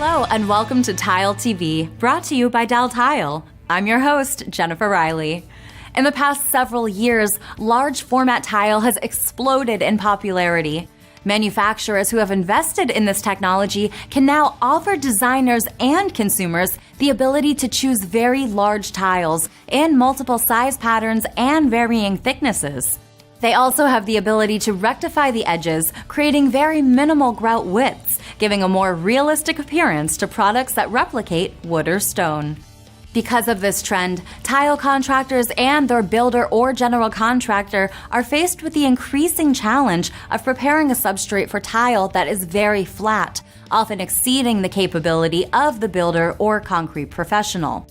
Hello and welcome to Tile TV, brought to you by Del Tile. I'm your host, Jennifer Riley. In the past several years, large format tile has exploded in popularity. Manufacturers who have invested in this technology can now offer designers and consumers the ability to choose very large tiles in multiple size patterns and varying thicknesses. They also have the ability to rectify the edges, creating very minimal grout widths, giving a more realistic appearance to products that replicate wood or stone. Because of this trend, tile contractors and their builder or general contractor are faced with the increasing challenge of preparing a substrate for tile that is very flat, often exceeding the capability of the builder or concrete professional.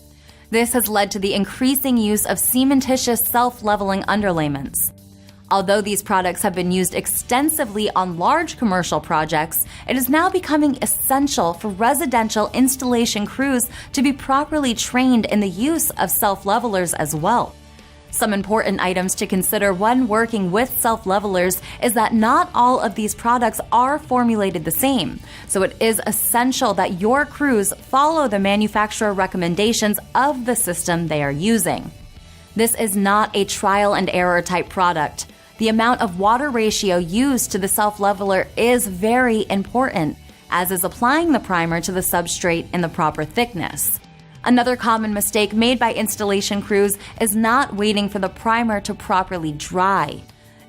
This has led to the increasing use of cementitious self-leveling underlayments. Although these products have been used extensively on large commercial projects, it is now becoming essential for residential installation crews to be properly trained in the use of self-levelers as well. Some important items to consider when working with self-levelers is that not all of these products are formulated the same, so it is essential that your crews follow the manufacturer recommendations of the system they are using. This is not a trial and error type product. The amount of water ratio used to the self-leveler is very important, as is applying the primer to the substrate in the proper thickness. Another common mistake made by installation crews is not waiting for the primer to properly dry.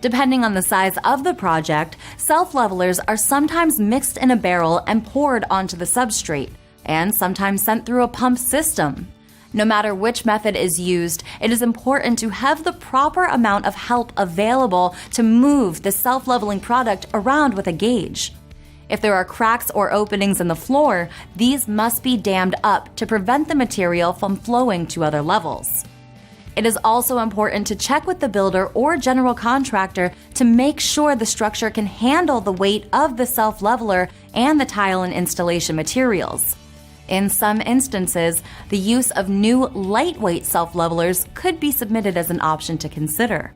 Depending on the size of the project, self-levelers are sometimes mixed in a barrel and poured onto the substrate, and sometimes sent through a pump system. No matter which method is used, it is important to have the proper amount of help available to move the self-leveling product around with a gauge. If there are cracks or openings in the floor, these must be dammed up to prevent the material from flowing to other levels. It is also important to check with the builder or general contractor to make sure the structure can handle the weight of the self-leveler and the tile and installation materials. In some instances, the use of new lightweight self-levelers could be submitted as an option to consider.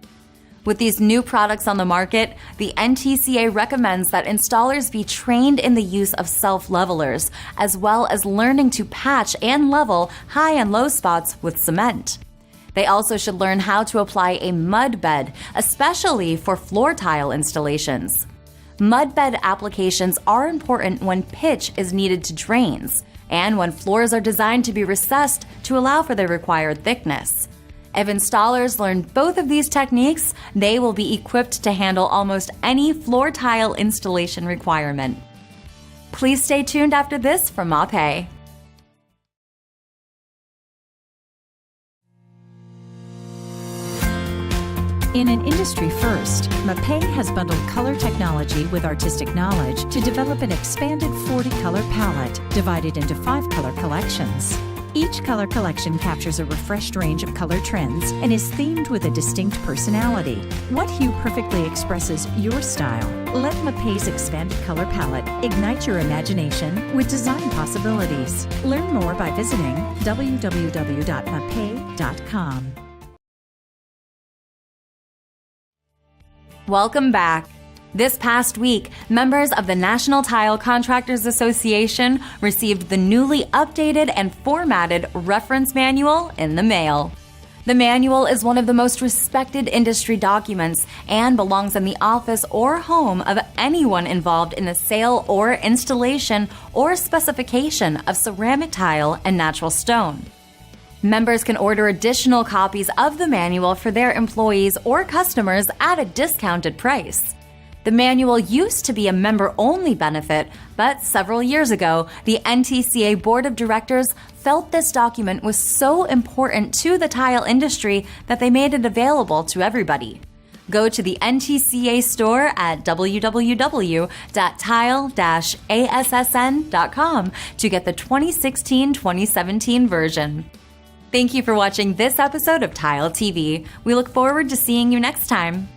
With these new products on the market, the NTCA recommends that installers be trained in the use of self-levelers, as well as learning to patch and level high and low spots with cement. They also should learn how to apply a mud bed, especially for floor tile installations. Mud bed applications are important when pitch is needed to drains, and when floors are designed to be recessed to allow for the required thickness. If installers learn both of these techniques, they will be equipped to handle almost any floor tile installation requirement. Please stay tuned after this for Mapei. In an industry first, Mapei has bundled color technology with artistic knowledge to develop an expanded 40-color palette divided into 5 color collections. Each color collection captures a refreshed range of color trends and is themed with a distinct personality. What hue perfectly expresses your style? Let Mapei's expanded color palette ignite your imagination with design possibilities. Learn more by visiting www.mapei.com. Welcome back. This past week, members of the National Tile Contractors Association received the newly updated and formatted reference manual in the mail. The manual is one of the most respected industry documents and belongs in the office or home of anyone involved in the sale or installation or specification of ceramic tile and natural stone. Members can order additional copies of the manual for their employees or customers at a discounted price. The manual used to be a member-only benefit, but several years ago, the NTCA Board of Directors felt this document was so important to the tile industry that they made it available to everybody. Go to the NTCA store at www.tile-assn.com to get the 2016-2017 version. Thank you for watching this episode of Tile TV. We look forward to seeing you next time.